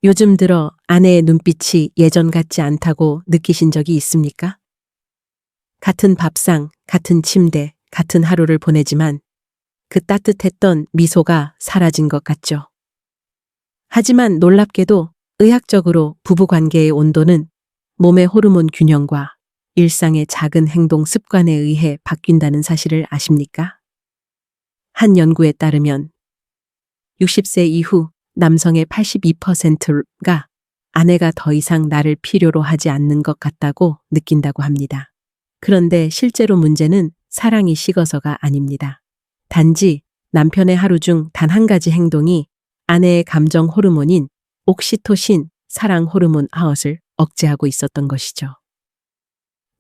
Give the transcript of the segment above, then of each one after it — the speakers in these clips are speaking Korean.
요즘 들어 아내의 눈빛이 예전 같지 않다고 느끼신 적이 있습니까? 같은 밥상, 같은 침대, 같은 하루를 보내지만 그 따뜻했던 미소가 사라진 것 같죠. 하지만 놀랍게도 의학적으로 부부관계의 온도는 몸의 호르몬 균형과 일상의 작은 행동 습관에 의해 바뀐다는 사실을 아십니까? 한 연구에 따르면 60세 이후 남성의 82%가 아내가 더 이상 나를 필요로 하지 않는 것 같다고 느낀다고 합니다. 그런데 실제로 문제는 사랑이 식어서가 아닙니다. 단지 남편의 하루 중 단 한 가지 행동이 아내의 감정 호르몬인 옥시토신, 사랑 호르몬 아웃을 억제하고 있었던 것이죠.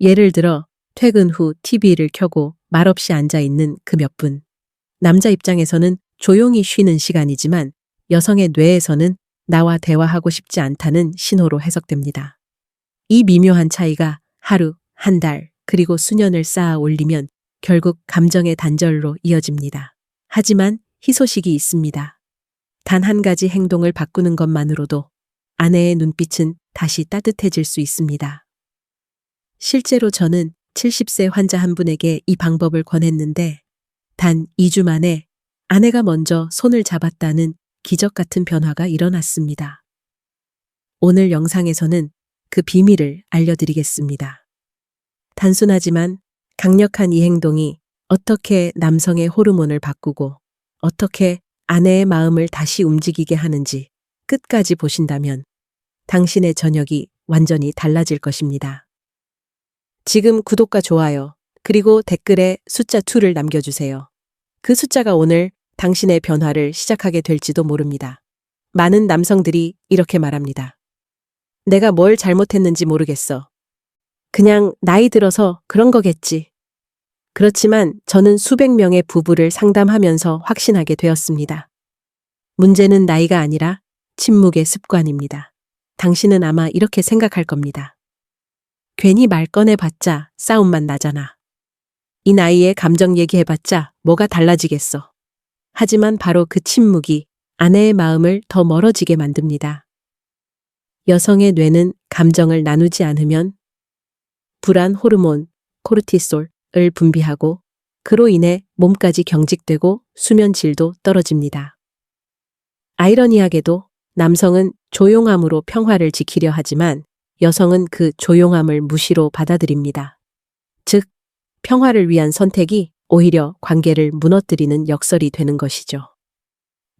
예를 들어 퇴근 후 TV를 켜고 말없이 앉아 있는 그 몇 분. 남자 입장에서는 조용히 쉬는 시간이지만 여성의 뇌에서는 나와 대화하고 싶지 않다는 신호로 해석됩니다. 이 미묘한 차이가 하루, 한 달, 그리고 수년을 쌓아 올리면 결국 감정의 단절로 이어집니다. 하지만 희소식이 있습니다. 단 한 가지 행동을 바꾸는 것만으로도 아내의 눈빛은 다시 따뜻해질 수 있습니다. 실제로 저는 70세 환자 한 분에게 이 방법을 권했는데 단 2주 만에 아내가 먼저 손을 잡았다는 기적 같은 변화가 일어났습니다. 오늘 영상에서는 그 비밀을 알려드리겠습니다. 단순하지만 강력한 이 행동이 어떻게 남성의 호르몬을 바꾸고 어떻게 아내의 마음을 다시 움직이게 하는지 끝까지 보신다면 당신의 저녁이 완전히 달라질 것입니다. 지금 구독과 좋아요, 그리고 댓글에 숫자 2를 남겨주세요. 그 숫자가 오늘 당신의 변화를 시작하게 될지도 모릅니다. 많은 남성들이 이렇게 말합니다. 내가 뭘 잘못했는지 모르겠어. 그냥 나이 들어서 그런 거겠지. 그렇지만 저는 수백 명의 부부를 상담하면서 확신하게 되었습니다. 문제는 나이가 아니라 침묵의 습관입니다. 당신은 아마 이렇게 생각할 겁니다. 괜히 말 꺼내봤자 싸움만 나잖아. 이 나이에 감정 얘기해봤자 뭐가 달라지겠어. 하지만 바로 그 침묵이 아내의 마음을 더 멀어지게 만듭니다. 여성의 뇌는 감정을 나누지 않으면 불안 호르몬, 코르티솔을 분비하고 그로 인해 몸까지 경직되고 수면 질도 떨어집니다. 아이러니하게도 남성은 조용함으로 평화를 지키려 하지만 여성은 그 조용함을 무시로 받아들입니다. 즉, 평화를 위한 선택이 오히려 관계를 무너뜨리는 역설이 되는 것이죠.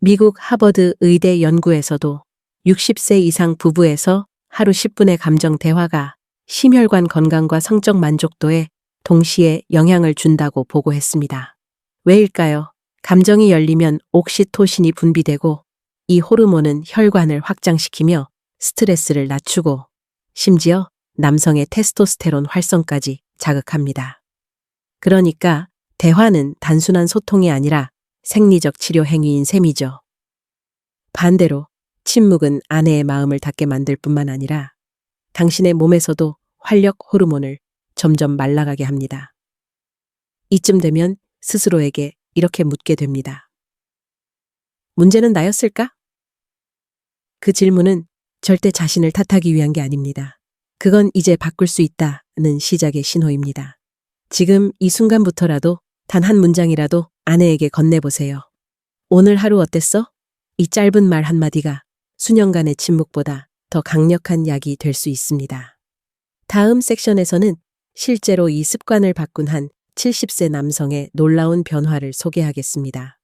미국 하버드 의대 연구에서도 60세 이상 부부에서 하루 10분의 감정 대화가 심혈관 건강과 성적 만족도에 동시에 영향을 준다고 보고했습니다. 왜일까요? 감정이 열리면 옥시토신이 분비되고 이 호르몬은 혈관을 확장시키며 스트레스를 낮추고 심지어 남성의 테스토스테론 활성까지 자극합니다. 그러니까 대화는 단순한 소통이 아니라 생리적 치료 행위인 셈이죠. 반대로 침묵은 아내의 마음을 닫게 만들 뿐만 아니라 당신의 몸에서도 활력 호르몬을 점점 말라가게 합니다. 이쯤 되면 스스로에게 이렇게 묻게 됩니다. 문제는 나였을까? 그 질문은 절대 자신을 탓하기 위한 게 아닙니다. 그건 이제 바꿀 수 있다는 시작의 신호입니다. 지금 이 순간부터라도 단 한 문장이라도 아내에게 건네보세요. 오늘 하루 어땠어? 이 짧은 말 한마디가 수년간의 침묵보다 더 강력한 약이 될 수 있습니다. 다음 섹션에서는 실제로 이 습관을 바꾼 한 70세 남성의 놀라운 변화를 소개하겠습니다.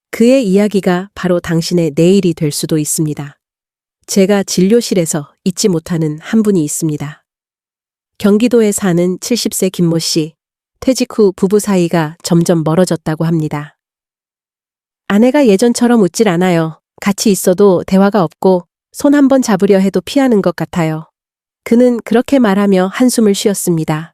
그의 이야기가 바로 당신의 내일이 될 수도 있습니다. 제가 진료실에서 잊지 못하는 한 분이 있습니다. 경기도에 사는 70세 김모 씨, 퇴직 후 부부 사이가 점점 멀어졌다고 합니다. 아내가 예전처럼 웃질 않아요. 같이 있어도 대화가 없고 손 한 번 잡으려 해도 피하는 것 같아요. 그는 그렇게 말하며 한숨을 쉬었습니다.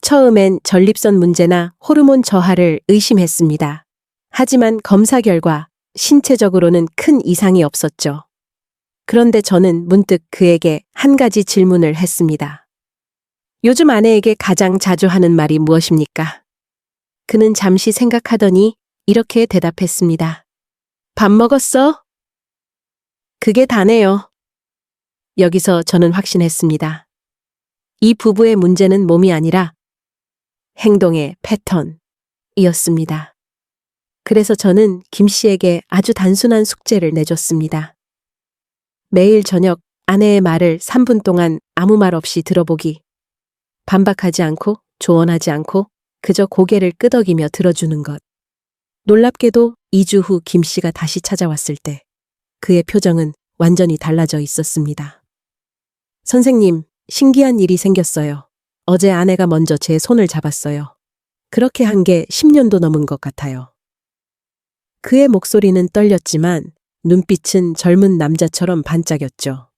처음엔 전립선 문제나 호르몬 저하를 의심했습니다. 하지만 검사 결과 신체적으로는 큰 이상이 없었죠. 그런데 저는 문득 그에게 한 가지 질문을 했습니다. 요즘 아내에게 가장 자주 하는 말이 무엇입니까? 그는 잠시 생각하더니 이렇게 대답했습니다. 밥 먹었어? 그게 다네요. 여기서 저는 확신했습니다. 이 부부의 문제는 몸이 아니라 행동의 패턴이었습니다. 그래서 저는 김 씨에게 아주 단순한 숙제를 내줬습니다. 매일 저녁 아내의 말을 3분 동안 아무 말 없이 들어보기. 반박하지 않고 조언하지 않고 그저 고개를 끄덕이며 들어주는 것. 놀랍게도 2주 후 김 씨가 다시 찾아왔을 때 그의 표정은 완전히 달라져 있었습니다. 선생님, 신기한 일이 생겼어요. 어제 아내가 먼저 제 손을 잡았어요. 그렇게 한 게 10년도 넘은 것 같아요. 그의 목소리는 떨렸지만 눈빛은 젊은 남자처럼 반짝였죠.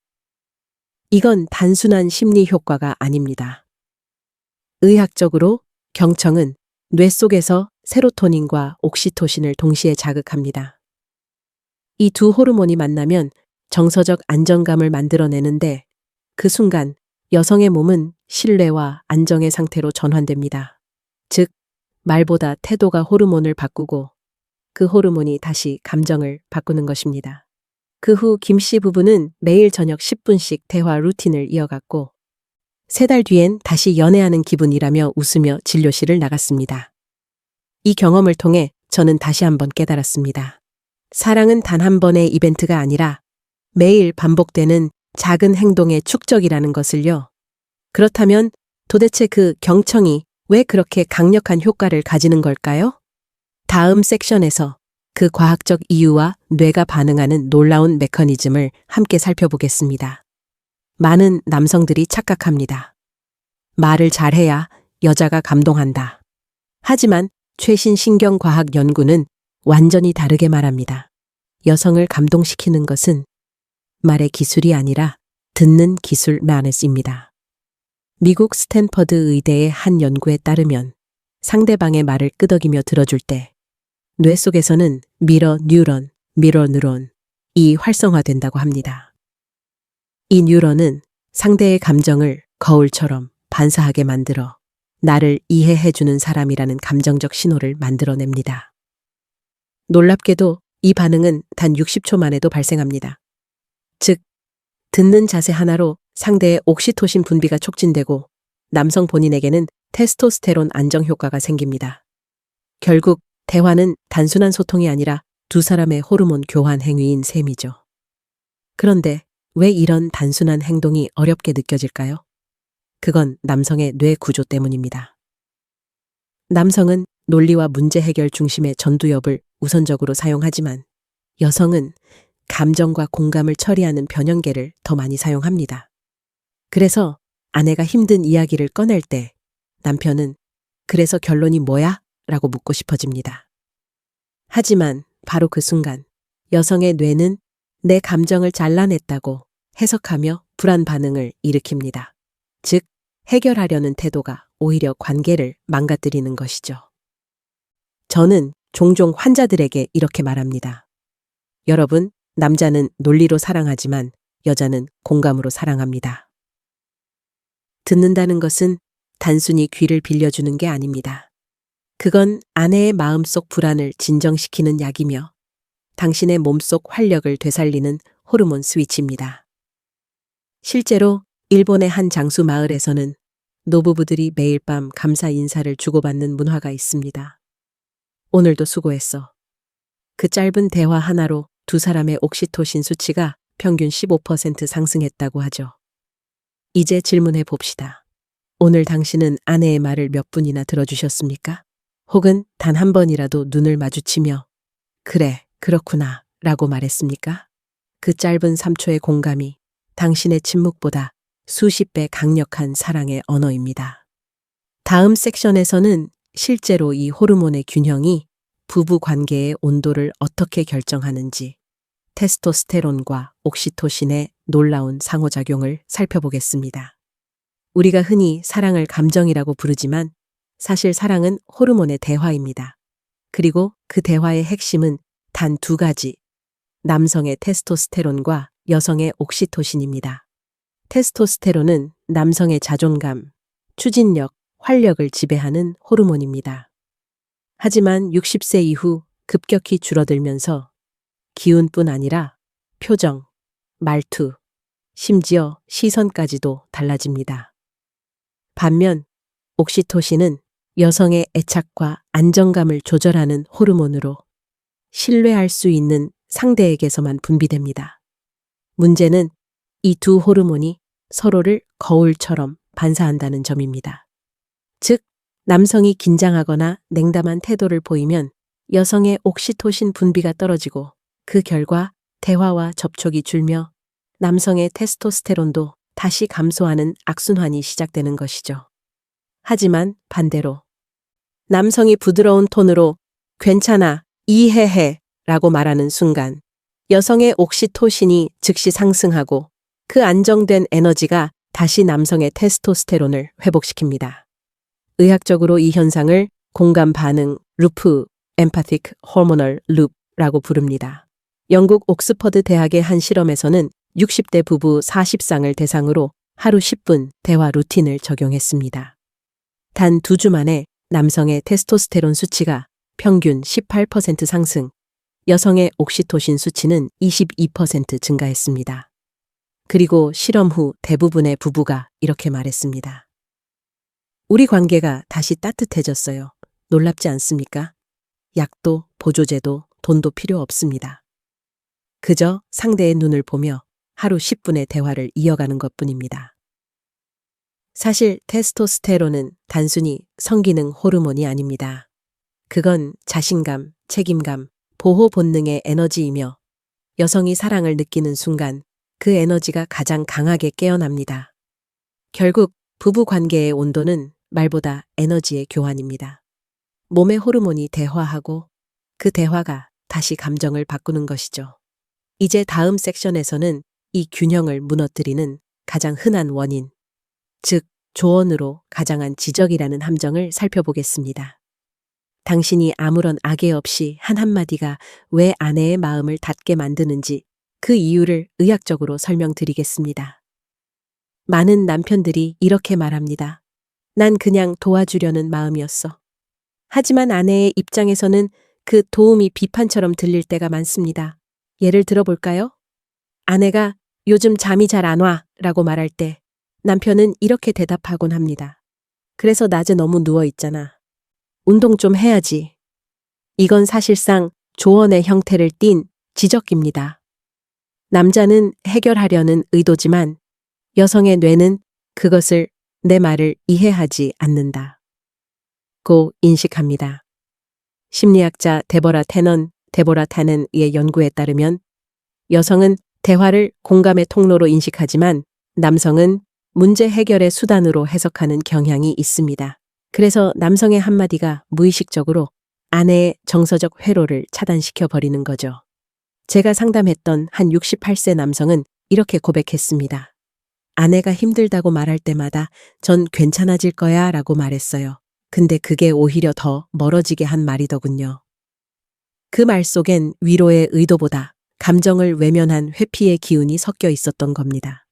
이건 단순한 심리 효과가 아닙니다. 의학적으로 경청은 뇌 속에서 세로토닌과 옥시토신을 동시에 자극합니다. 이 두 호르몬이 만나면 정서적 안정감을 만들어내는데 그 순간 여성의 몸은 신뢰와 안정의 상태로 전환됩니다. 즉, 말보다 태도가 호르몬을 바꾸고 그 호르몬이 다시 감정을 바꾸는 것입니다. 그 후 김 씨 부부는 매일 저녁 10분씩 대화 루틴을 이어갔고 3달 뒤엔 다시 연애하는 기분이라며 웃으며 진료실을 나갔습니다. 이 경험을 통해 저는 다시 한번 깨달았습니다. 사랑은 단 한 번의 이벤트가 아니라 매일 반복되는 작은 행동의 축적이라는 것을요. 그렇다면 도대체 그 경청이 왜 그렇게 강력한 효과를 가지는 걸까요? 다음 섹션에서 그 과학적 이유와 뇌가 반응하는 놀라운 메커니즘을 함께 살펴보겠습니다. 많은 남성들이 착각합니다. 말을 잘해야 여자가 감동한다. 하지만 최신 신경과학 연구는 완전히 다르게 말합니다. 여성을 감동시키는 것은 말의 기술이 아니라 듣는 기술만입니다. 미국 스탠퍼드 의대의 한 연구에 따르면 상대방의 말을 끄덕이며 들어줄 때 뇌 속에서는 미러 뉴런이 활성화된다고 합니다. 이 뉴런은 상대의 감정을 거울처럼 반사하게 만들어 나를 이해해주는 사람이라는 감정적 신호를 만들어냅니다. 놀랍게도 이 반응은 단 60초 만에도 발생합니다. 즉, 듣는 자세 하나로 상대의 옥시토신 분비가 촉진되고 남성 본인에게는 테스토스테론 안정 효과가 생깁니다. 결국 대화는 단순한 소통이 아니라 두 사람의 호르몬 교환 행위인 셈이죠. 그런데 왜 이런 단순한 행동이 어렵게 느껴질까요? 그건 남성의 뇌 구조 때문입니다. 남성은 논리와 문제 해결 중심의 전두엽을 우선적으로 사용하지만 여성은 감정과 공감을 처리하는 변형계를 더 많이 사용합니다. 그래서 아내가 힘든 이야기를 꺼낼 때 남편은 그래서 결론이 뭐야? 라고 묻고 싶어집니다. 하지만 바로 그 순간 여성의 뇌는 내 감정을 잘라냈다고 해석하며 불안 반응을 일으킵니다. 즉, 해결하려는 태도가 오히려 관계를 망가뜨리는 것이죠. 저는 종종 환자들에게 이렇게 말합니다. 여러분, 남자는 논리로 사랑하지만 여자는 공감으로 사랑합니다. 듣는다는 것은 단순히 귀를 빌려주는 게 아닙니다. 그건 아내의 마음속 불안을 진정시키는 약이며 당신의 몸속 활력을 되살리는 호르몬 스위치입니다. 실제로 일본의 한 장수 마을에서는 노부부들이 매일 밤 감사 인사를 주고받는 문화가 있습니다. 오늘도 수고했어. 그 짧은 대화 하나로 두 사람의 옥시토신 수치가 평균 15% 상승했다고 하죠. 이제 질문해 봅시다. 오늘 당신은 아내의 말을 몇 분이나 들어주셨습니까? 혹은 단 한 번이라도 눈을 마주치며 그래, 그렇구나 라고 말했습니까? 그 짧은 3초의 공감이 당신의 침묵보다 수십 배 강력한 사랑의 언어입니다. 다음 섹션에서는 실제로 이 호르몬의 균형이 부부 관계의 온도를 어떻게 결정하는지 테스토스테론과 옥시토신의 놀라운 상호작용을 살펴보겠습니다. 우리가 흔히 사랑을 감정이라고 부르지만 사실 사랑은 호르몬의 대화입니다. 그리고 그 대화의 핵심은 단 2가지, 남성의 테스토스테론과 여성의 옥시토신입니다. 테스토스테론은 남성의 자존감, 추진력, 활력을 지배하는 호르몬입니다. 하지만 60세 이후 급격히 줄어들면서 기운뿐 아니라 표정, 말투, 심지어 시선까지도 달라집니다. 반면 옥시토신은 여성의 애착과 안정감을 조절하는 호르몬으로 신뢰할 수 있는 상대에게서만 분비됩니다. 문제는 이 두 호르몬이 서로를 거울처럼 반사한다는 점입니다. 즉, 남성이 긴장하거나 냉담한 태도를 보이면 여성의 옥시토신 분비가 떨어지고 그 결과 대화와 접촉이 줄며 남성의 테스토스테론도 다시 감소하는 악순환이 시작되는 것이죠. 하지만 반대로 남성이 부드러운 톤으로 괜찮아, 이해해 라고 말하는 순간 여성의 옥시토신이 즉시 상승하고 그 안정된 에너지가 다시 남성의 테스토스테론을 회복시킵니다. 의학적으로 이 현상을 공감 반응 루프, empathic hormonal loop라고 부릅니다. 영국 옥스퍼드 대학의 한 실험에서는 60대 부부 40쌍을 대상으로 하루 10분 대화 루틴을 적용했습니다. 단 2주 만에 남성의 테스토스테론 수치가 평균 18% 상승, 여성의 옥시토신 수치는 22% 증가했습니다. 그리고 실험 후 대부분의 부부가 이렇게 말했습니다. 우리 관계가 다시 따뜻해졌어요. 놀랍지 않습니까? 약도, 보조제도, 돈도 필요 없습니다. 그저 상대의 눈을 보며 하루 10분의 대화를 이어가는 것뿐입니다. 사실 테스토스테론은 단순히 성기능 호르몬이 아닙니다. 그건 자신감, 책임감, 보호 본능의 에너지이며 여성이 사랑을 느끼는 순간 그 에너지가 가장 강하게 깨어납니다. 결국 부부 관계의 온도는 말보다 에너지의 교환입니다. 몸의 호르몬이 대화하고 그 대화가 다시 감정을 바꾸는 것이죠. 이제 다음 섹션에서는 이 균형을 무너뜨리는 가장 흔한 원인, 즉 조언으로 가장한 지적이라는 함정을 살펴보겠습니다. 당신이 아무런 악의 없이 한 한마디가 왜 아내의 마음을 닫게 만드는지 그 이유를 의학적으로 설명드리겠습니다. 많은 남편들이 이렇게 말합니다. 난 그냥 도와주려는 마음이었어. 하지만 아내의 입장에서는 그 도움이 비판처럼 들릴 때가 많습니다. 예를 들어볼까요? 아내가 요즘 잠이 잘 안 와 라고 말할 때 남편은 이렇게 대답하곤 합니다. 그래서 낮에 너무 누워있잖아. 운동 좀 해야지. 이건 사실상 조언의 형태를 띤 지적입니다. 남자는 해결하려는 의도지만 여성의 뇌는 그것을 내 말을 이해하지 않는다 고 인식합니다. 심리학자 데보라 타넨의 연구에 따르면 여성은 대화를 공감의 통로로 인식하지만 남성은 문제 해결의 수단으로 해석하는 경향이 있습니다. 그래서 남성의 한마디가 무의식적으로 아내의 정서적 회로를 차단시켜 버리는 거죠. 제가 상담했던 한 68세 남성은 이렇게 고백했습니다. 아내가 힘들다고 말할 때마다 전 괜찮아질 거야 라고 말했어요. 근데 그게 오히려 더 멀어지게 한 말이더군요. 그 말 속엔 위로의 의도보다 감정을 외면한 회피의 기운이 섞여 있었던 겁니다.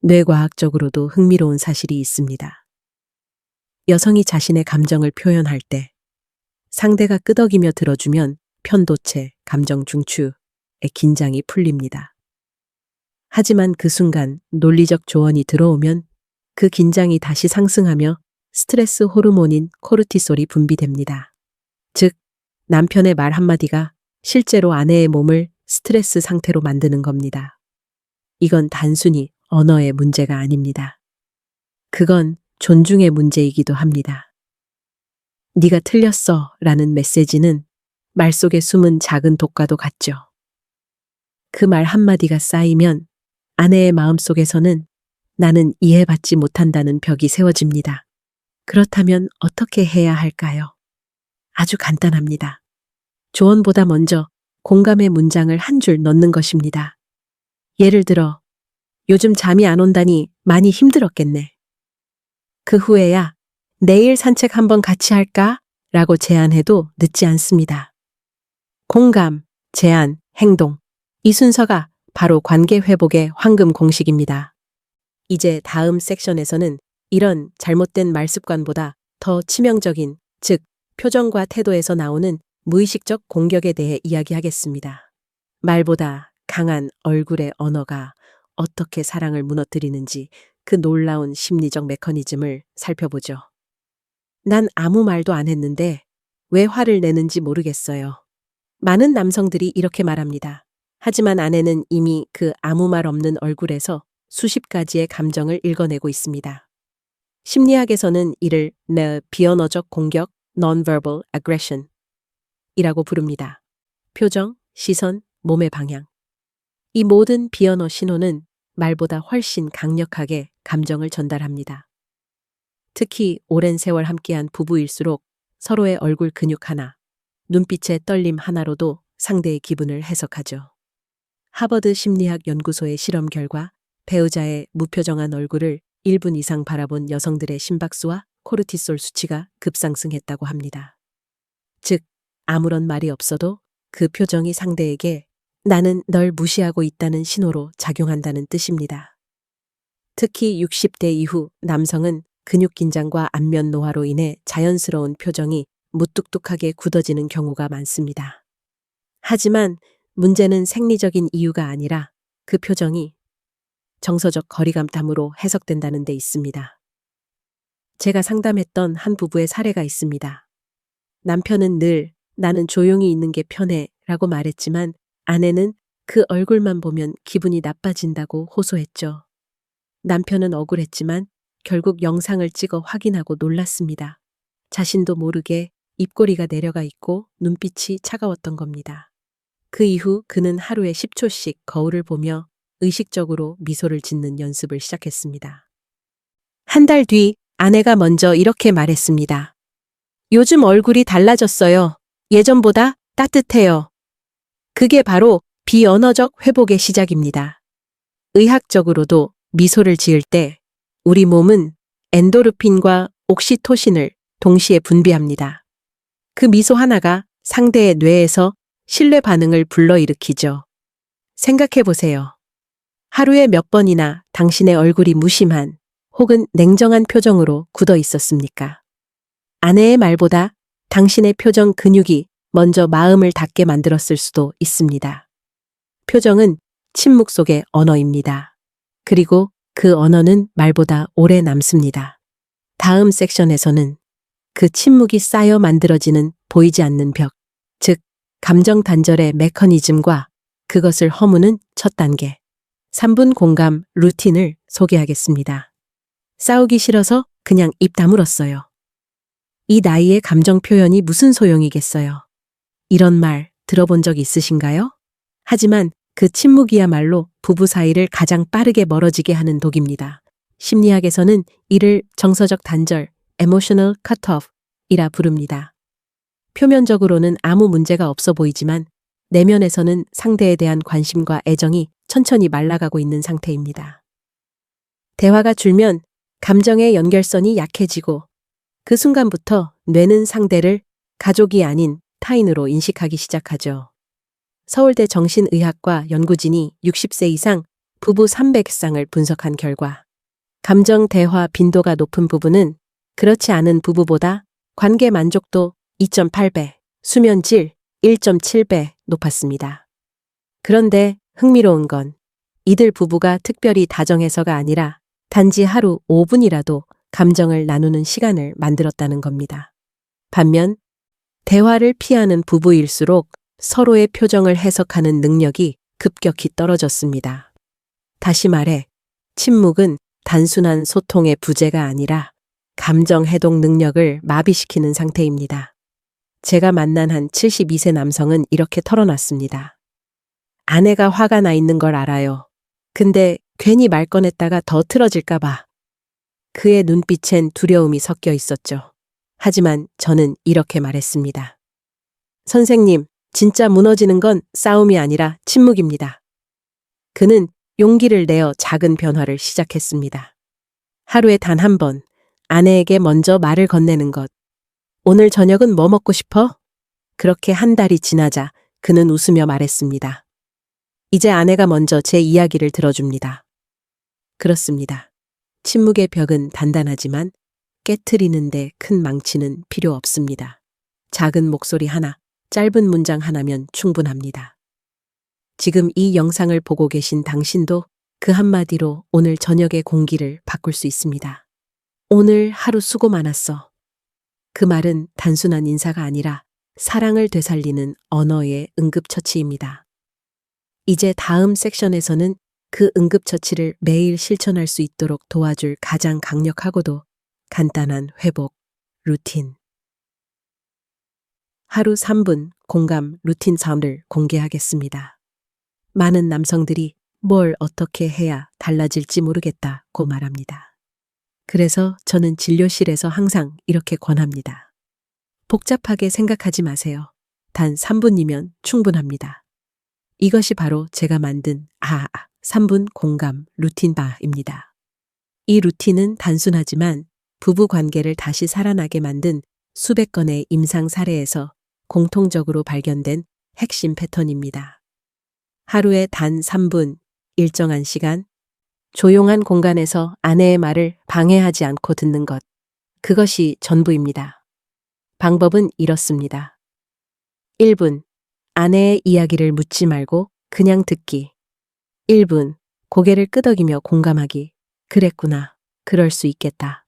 뇌과학적으로도 흥미로운 사실이 있습니다. 여성이 자신의 감정을 표현할 때 상대가 끄덕이며 들어주면 편도체, 감정 중추의 긴장이 풀립니다. 하지만 그 순간 논리적 조언이 들어오면 그 긴장이 다시 상승하며 스트레스 호르몬인 코르티솔이 분비됩니다. 즉, 남편의 말 한마디가 실제로 아내의 몸을 스트레스 상태로 만드는 겁니다. 이건 단순히 언어의 문제가 아닙니다. 그건 존중의 문제이기도 합니다. 네가 틀렸어 라는 메시지는 말 속에 숨은 작은 독과도 같죠. 그 말 한마디가 쌓이면 아내의 마음속에서는 나는 이해받지 못한다는 벽이 세워집니다. 그렇다면 어떻게 해야 할까요? 아주 간단합니다. 조언보다 먼저 공감의 문장을 한 줄 넣는 것입니다. 예를 들어, 요즘 잠이 안 온다니 많이 힘들었겠네. 그 후에야 내일 산책 한번 같이 할까? 라고 제안해도 늦지 않습니다. 공감, 제안, 행동. 이 순서가 바로 관계 회복의 황금 공식입니다. 이제 다음 섹션에서는 이런 잘못된 말 습관보다 더 치명적인, 즉 표정과 태도에서 나오는 무의식적 공격에 대해 이야기하겠습니다. 말보다 강한 얼굴의 언어가 어떻게 사랑을 무너뜨리는지 그 놀라운 심리적 메커니즘을 살펴보죠. 난 아무 말도 안 했는데 왜 화를 내는지 모르겠어요. 많은 남성들이 이렇게 말합니다. 하지만 아내는 이미 그 아무 말 없는 얼굴에서 수십 가지의 감정을 읽어내고 있습니다. 심리학에서는 이를 비언어적 공격, non-verbal aggression 이라고 부릅니다. 표정, 시선, 몸의 방향. 이 모든 비언어 신호는 말보다 훨씬 강력하게 감정을 전달합니다. 특히 오랜 세월 함께한 부부일수록 서로의 얼굴 근육 하나, 눈빛의 떨림 하나로도 상대의 기분을 해석하죠. 하버드 심리학 연구소의 실험 결과 배우자의 무표정한 얼굴을 1분 이상 바라본 여성들의 심박수와 코르티솔 수치가 급상승했다고 합니다. 즉, 아무런 말이 없어도 그 표정이 상대에게 나는 널 무시하고 있다는 신호로 작용한다는 뜻입니다. 특히 60대 이후 남성은 근육 긴장과 안면 노화로 인해 자연스러운 표정이 무뚝뚝하게 굳어지는 경우가 많습니다. 하지만 문제는 생리적인 이유가 아니라 그 표정이 정서적 거리감탐으로 해석된다는 데 있습니다. 제가 상담했던 한 부부의 사례가 있습니다. 남편은 늘 나는 조용히 있는 게 편해 라고 말했지만 아내는 그 얼굴만 보면 기분이 나빠진다고 호소했죠. 남편은 억울했지만 결국 영상을 찍어 확인하고 놀랐습니다. 자신도 모르게 입꼬리가 내려가 있고 눈빛이 차가웠던 겁니다. 그 이후 그는 하루에 10초씩 거울을 보며 의식적으로 미소를 짓는 연습을 시작했습니다. 한 달 뒤 아내가 먼저 이렇게 말했습니다. 요즘 얼굴이 달라졌어요. 예전보다 따뜻해요. 그게 바로 비언어적 회복의 시작입니다. 의학적으로도 미소를 지을 때 우리 몸은 엔도르핀과 옥시토신을 동시에 분비합니다. 그 미소 하나가 상대의 뇌에서 신뢰 반응을 불러일으키죠. 생각해 보세요. 하루에 몇 번이나 당신의 얼굴이 무심한 혹은 냉정한 표정으로 굳어 있었습니까? 아내의 말보다 당신의 표정 근육이 먼저 마음을 닫게 만들었을 수도 있습니다. 표정은 침묵 속의 언어입니다. 그리고 그 언어는 말보다 오래 남습니다. 다음 섹션에서는 그 침묵이 쌓여 만들어지는 보이지 않는 벽, 즉 감정 단절의 메커니즘과 그것을 허무는 첫 단계, 3분 공감 루틴을 소개하겠습니다. 싸우기 싫어서 그냥 입 다물었어요. 이 나이에 감정 표현이 무슨 소용이겠어요. 이런 말 들어본 적 있으신가요? 하지만 그 침묵이야말로 부부 사이를 가장 빠르게 멀어지게 하는 독입니다. 심리학에서는 이를 정서적 단절, emotional cut-off 이라 부릅니다. 표면적으로는 아무 문제가 없어 보이지만 내면에서는 상대에 대한 관심과 애정이 천천히 말라가고 있는 상태입니다. 대화가 줄면 감정의 연결선이 약해지고 그 순간부터 뇌는 상대를 가족이 아닌 타인으로 인식하기 시작하죠. 서울대 정신의학과 연구진이 60세 이상 부부 300쌍을 분석한 결과 감정 대화 빈도가 높은 부부는 그렇지 않은 부부보다 관계 만족도 2.8배, 수면 질 1.7배 높았습니다. 그런데 흥미로운 건 이들 부부가 특별히 다정해서가 아니라 단지 하루 5분이라도 감정을 나누는 시간을 만들었다는 겁니다. 반면 대화를 피하는 부부일수록 서로의 표정을 해석하는 능력이 급격히 떨어졌습니다. 다시 말해, 침묵은 단순한 소통의 부재가 아니라 감정 해독 능력을 마비시키는 상태입니다. 제가 만난 한 72세 남성은 이렇게 털어놨습니다. 아내가 화가 나 있는 걸 알아요. 근데 괜히 말 꺼냈다가 더 틀어질까 봐. 그의 눈빛엔 두려움이 섞여 있었죠. 하지만 저는 이렇게 말했습니다. 선생님, 진짜 무너지는 건 싸움이 아니라 침묵입니다. 그는 용기를 내어 작은 변화를 시작했습니다. 하루에 단 한 번, 아내에게 먼저 말을 건네는 것. 오늘 저녁은 뭐 먹고 싶어? 그렇게 한 달이 지나자 그는 웃으며 말했습니다. 이제 아내가 먼저 제 이야기를 들어줍니다. 그렇습니다. 침묵의 벽은 단단하지만 깨트리는데 큰 망치는 필요 없습니다. 작은 목소리 하나, 짧은 문장 하나면 충분합니다. 지금 이 영상을 보고 계신 당신도 그 한마디로 오늘 저녁의 공기를 바꿀 수 있습니다. 오늘 하루 수고 많았어. 그 말은 단순한 인사가 아니라 사랑을 되살리는 언어의 응급처치입니다. 이제 다음 섹션에서는 그 응급처치를 매일 실천할 수 있도록 도와줄 가장 강력하고도 간단한 회복 루틴. 하루 3분 공감 루틴 사운드를 공개하겠습니다. 많은 남성들이 뭘 어떻게 해야 달라질지 모르겠다고 말합니다. 그래서 저는 진료실에서 항상 이렇게 권합니다. 복잡하게 생각하지 마세요. 단 3분이면 충분합니다. 이것이 바로 제가 만든 3분 공감 루틴바입니다. 이 루틴은 단순하지만 부부 관계를 다시 살아나게 만든 수백 건의 임상 사례에서 공통적으로 발견된 핵심 패턴입니다. 하루에 단 3분, 일정한 시간, 조용한 공간에서 아내의 말을 방해하지 않고 듣는 것. 그것이 전부입니다. 방법은 이렇습니다. 1분, 아내의 이야기를 묻지 말고 그냥 듣기. 1분, 고개를 끄덕이며 공감하기. 그랬구나. 그럴 수 있겠다.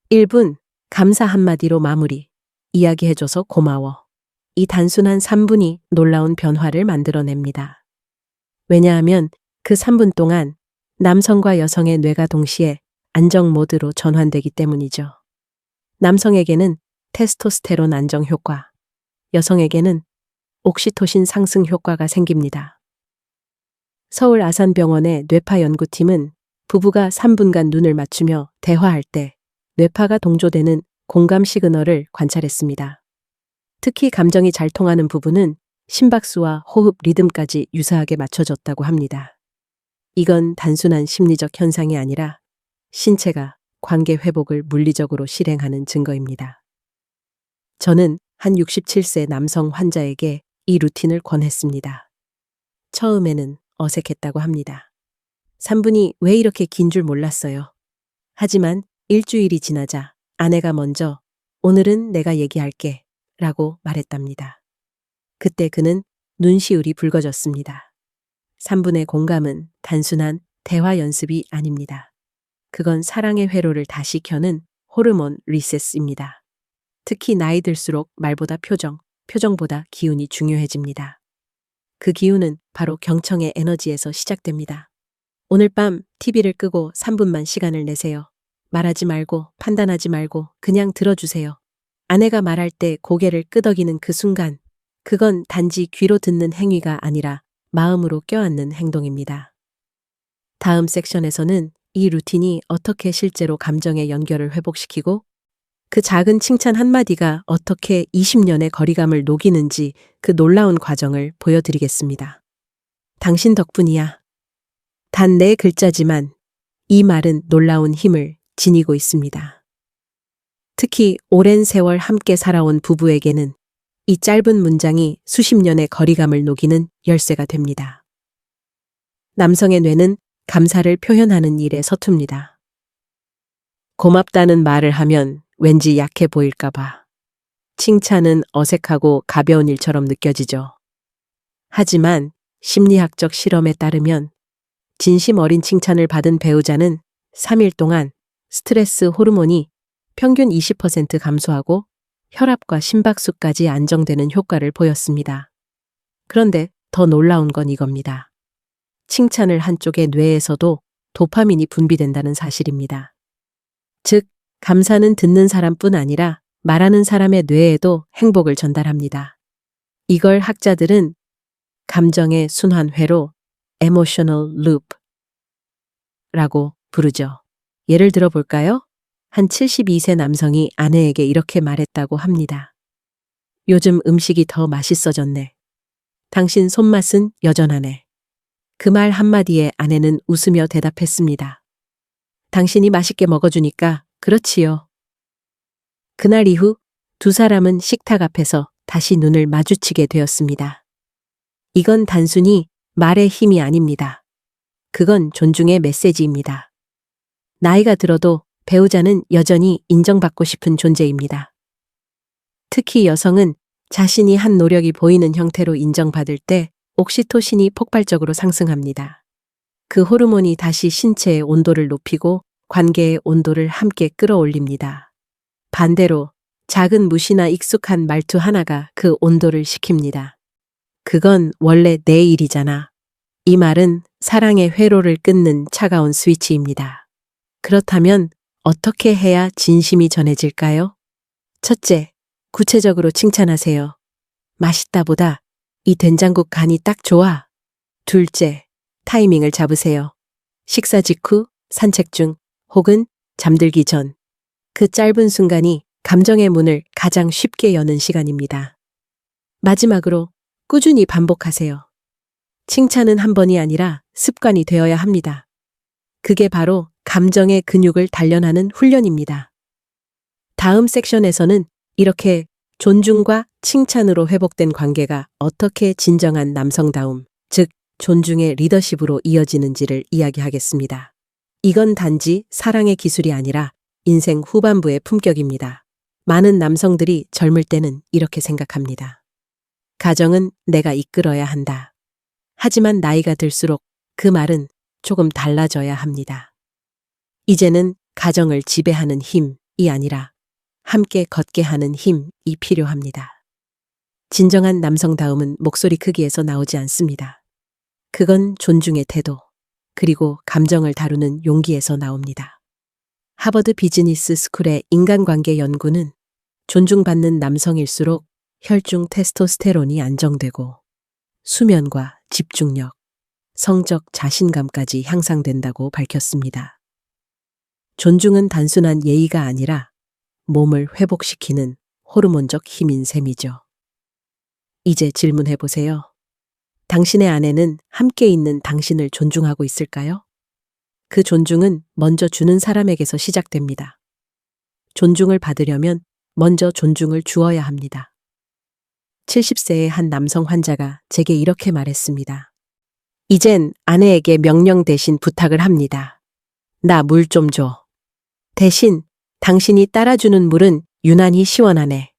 1분, 감사 한마디로 마무리. 이야기해줘서 고마워. 이 단순한 3분이 놀라운 변화를 만들어냅니다. 왜냐하면 그 3분 동안 남성과 여성의 뇌가 동시에 안정 모드로 전환되기 때문이죠. 남성에게는 테스토스테론 안정 효과, 여성에게는 옥시토신 상승 효과가 생깁니다. 서울 아산병원의 뇌파 연구팀은 부부가 3분간 눈을 맞추며 대화할 때 뇌파가 동조되는 공감 시그널을 관찰했습니다. 특히 감정이 잘 통하는 부부는 심박수와 호흡 리듬까지 유사하게 맞춰졌다고 합니다. 이건 단순한 심리적 현상이 아니라 신체가 관계 회복을 물리적으로 실행하는 증거입니다. 저는 한 67세 남성 환자에게 이 루틴을 권했습니다. 처음에는 어색했다고 합니다. 3분이 왜 이렇게 긴 줄 몰랐어요. 하지만 일주일이 지나자 아내가 먼저 오늘은 내가 얘기할게 라고 말했답니다. 그때 그는 눈시울이 붉어졌습니다. 3분의 공감은 단순한 대화 연습이 아닙니다. 그건 사랑의 회로를 다시 켜는 호르몬 리셋입니다. 특히 나이 들수록 말보다 표정보다 기운이 중요해집니다. 그 기운은 바로 경청의 에너지에서 시작됩니다. 오늘 밤 TV를 끄고 3분만 시간을 내세요. 말하지 말고 판단하지 말고 그냥 들어주세요. 아내가 말할 때 고개를 끄덕이는 그 순간, 그건 단지 귀로 듣는 행위가 아니라 마음으로 껴안는 행동입니다. 다음 섹션에서는 이 루틴이 어떻게 실제로 감정의 연결을 회복시키고 그 작은 칭찬 한마디가 어떻게 20년의 거리감을 녹이는지 그 놀라운 과정을 보여드리겠습니다. 당신 덕분이야. 단 4글자지만 이 말은 놀라운 힘을 지니고 있습니다. 특히 오랜 세월 함께 살아온 부부에게는 이 짧은 문장이 수십 년의 거리감을 녹이는 열쇠가 됩니다. 남성의 뇌는 감사를 표현하는 일에 서툽니다. 고맙다는 말을 하면 왠지 약해 보일까봐. 칭찬은 어색하고 가벼운 일처럼 느껴지죠. 하지만 심리학적 실험에 따르면 진심 어린 칭찬을 받은 배우자는 3일 동안 스트레스 호르몬이 평균 20% 감소하고 혈압과 심박수까지 안정되는 효과를 보였습니다. 그런데 더 놀라운 건 이겁니다. 칭찬을 한 쪽의 뇌에서도 도파민이 분비된다는 사실입니다. 즉, 감사는 듣는 사람뿐 아니라 말하는 사람의 뇌에도 행복을 전달합니다. 이걸 학자들은 감정의 순환 회로 emotional loop라고 부르죠. 예를 들어 볼까요? 한 72세 남성이 아내에게 이렇게 말했다고 합니다. 요즘 음식이 더 맛있어졌네. 당신 손맛은 여전하네. 그 말 한마디에 아내는 웃으며 대답했습니다. 당신이 맛있게 먹어주니까 그렇지요. 그날 이후 두 사람은 식탁 앞에서 다시 눈을 마주치게 되었습니다. 이건 단순히 말의 힘이 아닙니다. 그건 존중의 메시지입니다. 나이가 들어도 배우자는 여전히 인정받고 싶은 존재입니다. 특히 여성은 자신이 한 노력이 보이는 형태로 인정받을 때 옥시토신이 폭발적으로 상승합니다. 그 호르몬이 다시 신체의 온도를 높이고 관계의 온도를 함께 끌어올립니다. 반대로 작은 무시나 익숙한 말투 하나가 그 온도를 식힙니다. 그건 원래 내 일이잖아. 이 말은 사랑의 회로를 끊는 차가운 스위치입니다. 그렇다면 어떻게 해야 진심이 전해질까요? 첫째, 구체적으로 칭찬하세요. 맛있다보다 이 된장국 간이 딱 좋아. 둘째, 타이밍을 잡으세요. 식사 직후, 산책 중, 혹은 잠들기 전. 그 짧은 순간이 감정의 문을 가장 쉽게 여는 시간입니다. 마지막으로 꾸준히 반복하세요. 칭찬은 한 번이 아니라 습관이 되어야 합니다. 그게 바로 감정의 근육을 단련하는 훈련입니다. 다음 섹션에서는 이렇게 존중과 칭찬으로 회복된 관계가 어떻게 진정한 남성다움, 즉 존중의 리더십으로 이어지는지를 이야기하겠습니다. 이건 단지 사랑의 기술이 아니라 인생 후반부의 품격입니다. 많은 남성들이 젊을 때는 이렇게 생각합니다. 가정은 내가 이끌어야 한다. 하지만 나이가 들수록 그 말은 조금 달라져야 합니다. 이제는 가정을 지배하는 힘이 아니라 함께 걷게 하는 힘이 필요합니다. 진정한 남성다움은 목소리 크기에서 나오지 않습니다. 그건 존중의 태도, 그리고 감정을 다루는 용기에서 나옵니다. 하버드 비즈니스 스쿨의 인간관계 연구는 존중받는 남성일수록 혈중 테스토스테론이 안정되고 수면과 집중력, 성적 자신감까지 향상된다고 밝혔습니다. 존중은 단순한 예의가 아니라 몸을 회복시키는 호르몬적 힘인 셈이죠. 이제 질문해 보세요. 당신의 아내는 함께 있는 당신을 존중하고 있을까요? 그 존중은 먼저 주는 사람에게서 시작됩니다. 존중을 받으려면 먼저 존중을 주어야 합니다. 70세의 한 남성 환자가 제게 이렇게 말했습니다. 이젠 아내에게 명령 대신 부탁을 합니다. 나 물 좀 줘. 대신 당신이 따라주는 물은 유난히 시원하네.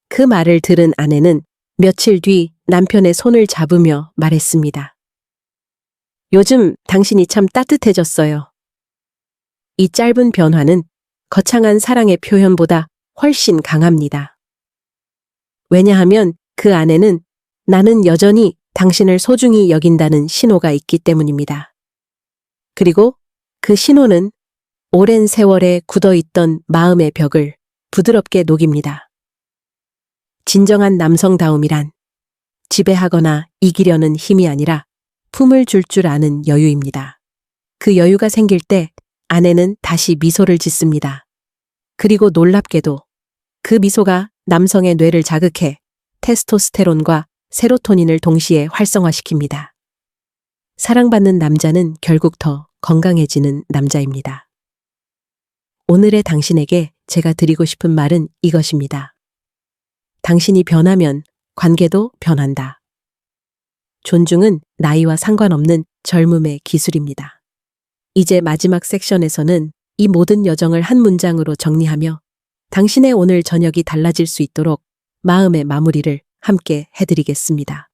그 말을 들은 아내는 며칠 뒤 남편의 손을 잡으며 말했습니다. 요즘 당신이 참 따뜻해졌어요. 이 짧은 변화는 거창한 사랑의 표현보다 훨씬 강합니다. 왜냐하면 그 안에는 나는 여전히 당신을 소중히 여긴다는 신호가 있기 때문입니다. 그리고 그 신호는 오랜 세월에 굳어있던 마음의 벽을 부드럽게 녹입니다. 진정한 남성다움이란 지배하거나 이기려는 힘이 아니라 품을 줄 아는 여유입니다. 그 여유가 생길 때 아내는 다시 미소를 짓습니다. 그리고 놀랍게도 그 미소가 남성의 뇌를 자극해 테스토스테론과 세로토닌을 동시에 활성화시킵니다. 사랑받는 남자는 결국 더 건강해지는 남자입니다. 오늘의 당신에게 제가 드리고 싶은 말은 이것입니다. 당신이 변하면 관계도 변한다. 존중은 나이와 상관없는 젊음의 기술입니다. 이제 마지막 섹션에서는 이 모든 여정을 한 문장으로 정리하며 당신의 오늘 저녁이 달라질 수 있도록 마음의 마무리를 함께 해드리겠습니다.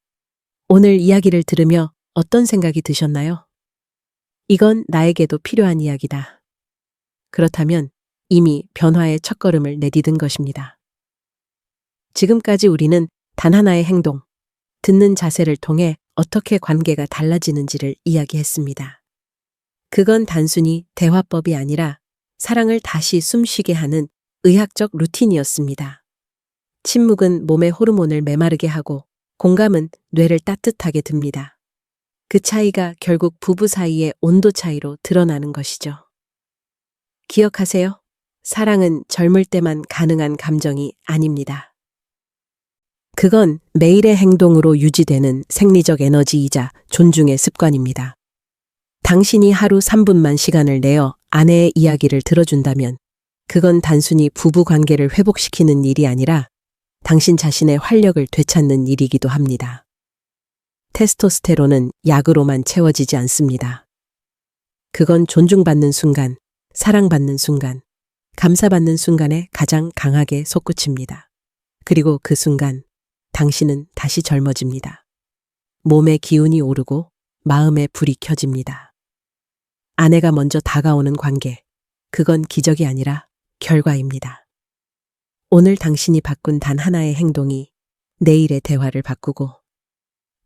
오늘 이야기를 들으며 어떤 생각이 드셨나요? 이건 나에게도 필요한 이야기다. 그렇다면 이미 변화의 첫걸음을 내디딘 것입니다. 지금까지 우리는 단 하나의 행동, 듣는 자세를 통해 어떻게 관계가 달라지는지를 이야기했습니다. 그건 단순히 대화법이 아니라 사랑을 다시 숨쉬게 하는 의학적 루틴이었습니다. 침묵은 몸의 호르몬을 메마르게 하고 공감은 뇌를 따뜻하게 듭니다. 그 차이가 결국 부부 사이의 온도 차이로 드러나는 것이죠. 기억하세요. 사랑은 젊을 때만 가능한 감정이 아닙니다. 그건 매일의 행동으로 유지되는 생리적 에너지이자 존중의 습관입니다. 당신이 하루 3분만 시간을 내어 아내의 이야기를 들어준다면 그건 단순히 부부 관계를 회복시키는 일이 아니라 당신 자신의 활력을 되찾는 일이기도 합니다. 테스토스테론은 약으로만 채워지지 않습니다. 그건 존중받는 순간, 사랑받는 순간, 감사받는 순간에 가장 강하게 솟구칩니다. 그리고 그 순간 당신은 다시 젊어집니다. 몸의 기운이 오르고 마음의 불이 켜집니다. 아내가 먼저 다가오는 관계. 그건 기적이 아니라 결과입니다. 오늘 당신이 바꾼 단 하나의 행동이 내일의 대화를 바꾸고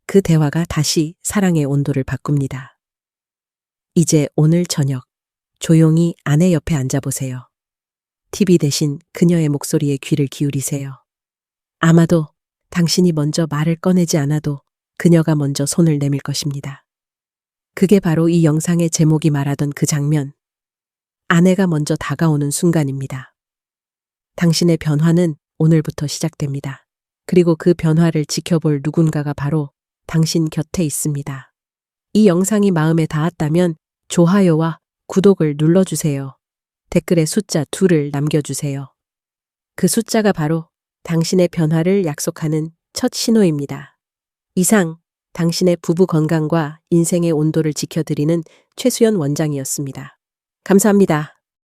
그 대화가 다시 사랑의 온도를 바꿉니다. 이제 오늘 저녁 조용히 아내 옆에 앉아보세요. TV 대신 그녀의 목소리에 귀를 기울이세요. 아마도 당신이 먼저 말을 꺼내지 않아도 그녀가 먼저 손을 내밀 것입니다. 그게 바로 이 영상의 제목이 말하던 그 장면. 아내가 먼저 다가오는 순간입니다. 당신의 변화는 오늘부터 시작됩니다. 그리고 그 변화를 지켜볼 누군가가 바로 당신 곁에 있습니다. 이 영상이 마음에 닿았다면 좋아요와 구독을 눌러주세요. 댓글에 숫자 2를 남겨주세요. 그 숫자가 바로 당신의 변화를 약속하는 첫 신호입니다. 이상 당신의 부부 건강과 인생의 온도를 지켜드리는 최수연 원장이었습니다. 감사합니다.